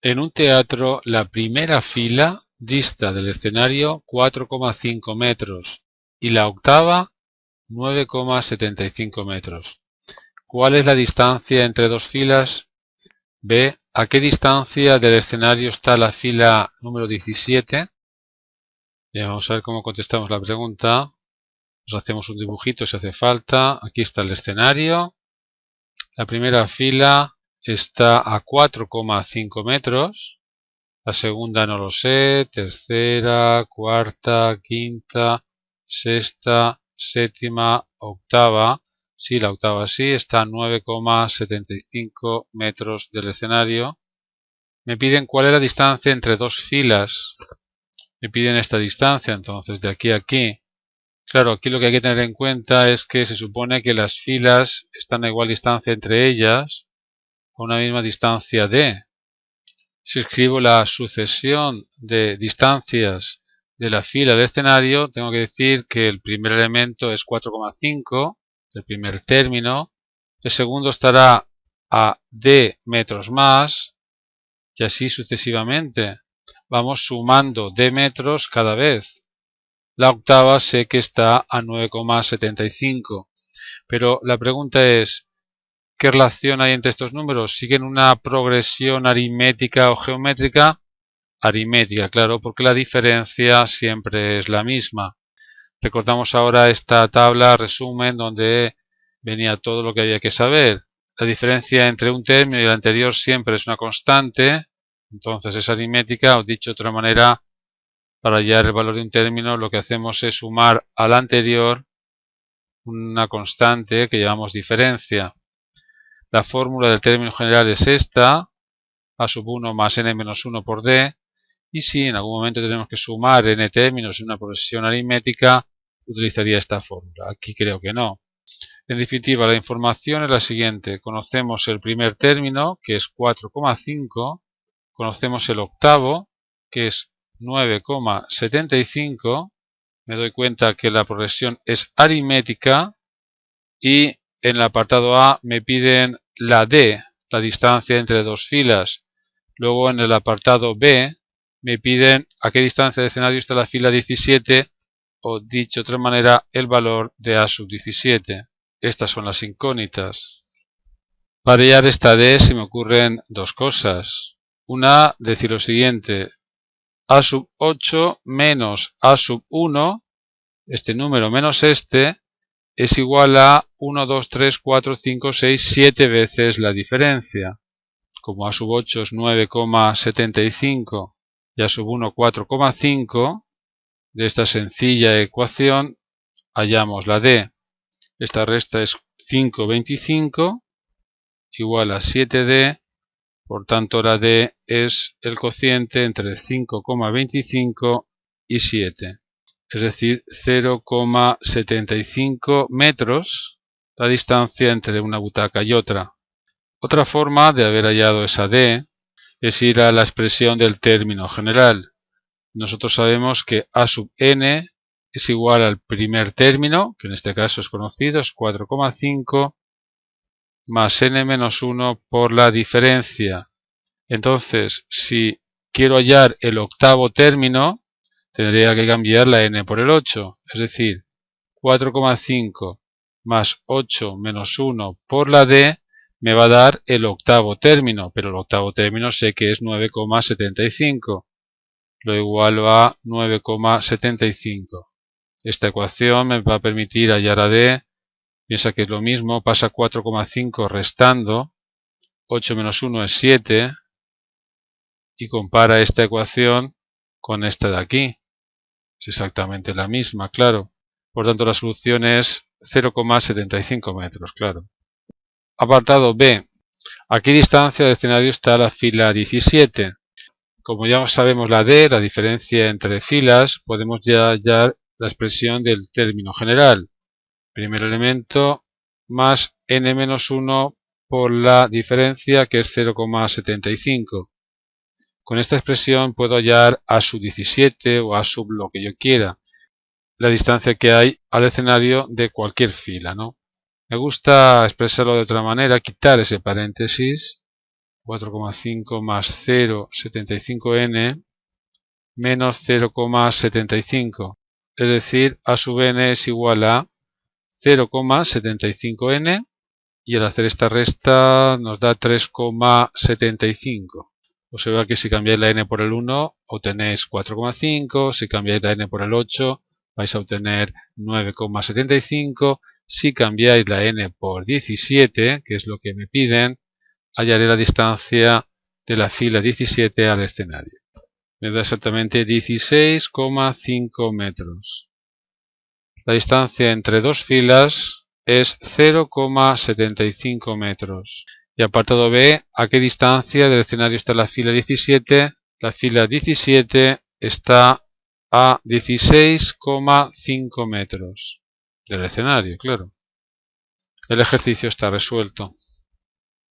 En un teatro, la primera fila dista del escenario 4,5 metros y la octava 9,75 metros. ¿Cuál es la distancia entre dos filas? B. ¿A qué distancia del escenario está la fila número 17? Bien, vamos a ver cómo contestamos la pregunta. Nos hacemos un dibujito si hace falta. Aquí está el escenario. La primera fila está a 4,5 metros. La segunda no lo sé. Tercera, cuarta, quinta, sexta, séptima, octava. Sí, la octava sí, está a 9,75 metros del escenario. Me piden cuál es la distancia entre dos filas. Me piden esta distancia, entonces de aquí a aquí. Claro, aquí lo que hay que tener en cuenta es que se supone que las filas están a igual distancia entre ellas, a una misma distancia d. Si escribo la sucesión de distancias de la fila al escenario, tengo que decir que el primer elemento es 4,5, el primer término, el segundo estará a d metros más, y así sucesivamente. Vamos sumando d metros cada vez. La octava sé que está a 9,75, pero la pregunta es, ¿qué relación hay entre estos números? ¿Siguen una progresión aritmética o geométrica? Aritmética, claro, porque la diferencia siempre es la misma. Recordamos ahora esta tabla resumen donde venía todo lo que había que saber. La diferencia entre un término y el anterior siempre es una constante, entonces es aritmética, o dicho de otra manera, para hallar el valor de un término lo que hacemos es sumar al anterior una constante que llamamos diferencia. La fórmula del término general es esta, a sub 1 más n menos 1 por d, y si en algún momento tenemos que sumar n términos en una progresión aritmética, utilizaría esta fórmula. Aquí creo que no. En definitiva, la información es la siguiente. Conocemos el primer término, que es 4,5. Conocemos el octavo, que es 9,75. Me doy cuenta que la progresión es aritmética. Y en el apartado A me piden la D, la distancia entre dos filas. Luego en el apartado B me piden a qué distancia de escenario está la fila 17, o dicho de otra manera, el valor de A sub 17. Estas son las incógnitas. Para hallar esta D se me ocurren dos cosas. Una, decir lo siguiente, A sub 8 menos A sub 1, este número menos este, es igual a 1, 2, 3, 4, 5, 6, 7 veces la diferencia. Como A sub 8 es 9,75 y A sub 1 4,5, de esta sencilla ecuación hallamos la D. Esta resta es 5,25 igual a 7D, por tanto la D es el cociente entre 5,25 y 7. Es decir, 0,75 metros la distancia entre una butaca y otra. Otra forma de haber hallado esa D es ir a la expresión del término general. Nosotros sabemos que A sub n es igual al primer término, que en este caso es conocido, es 4,5, más n menos 1 por la diferencia. Entonces, si quiero hallar el octavo término, tendría que cambiar la n por el 8, es decir, 4,5 más 8 menos 1 por la d me va a dar el octavo término, pero el octavo término sé que es 9,75. Lo igualo a 9,75. Esta ecuación me va a permitir hallar a d. Piensa que es lo mismo, pasa 4,5 restando, 8 menos 1 es 7, y compara esta ecuación con esta de aquí. Es exactamente la misma, claro. Por tanto, la solución es 0,75 metros, claro. Apartado B. ¿A qué distancia del escenario está la fila 17? Como ya sabemos la D, la diferencia entre filas, podemos ya hallar la expresión del término general. Primer elemento más n-1 por la diferencia, que es 0,75. Con esta expresión puedo hallar A sub 17 o A sub lo que yo quiera, la distancia que hay al escenario de cualquier fila, ¿no? Me gusta expresarlo de otra manera, quitar ese paréntesis 4,5 más 0,75n menos 0,75. Es decir, a sub n es igual a 0,75n y al hacer esta resta nos da 3,75. Observa que si cambiáis la n por el 1 obtenéis 4,5, si cambiáis la n por el 8 vais a obtener 9,75, si cambiáis la n por 17, que es lo que me piden, hallaré la distancia de la fila 17 al escenario. Me da exactamente 16,5 metros. La distancia entre dos filas es 0,75 metros. Y apartado B, ¿a qué distancia del escenario está la fila 17? La fila 17 está a 16,5 metros del escenario, claro. El ejercicio está resuelto.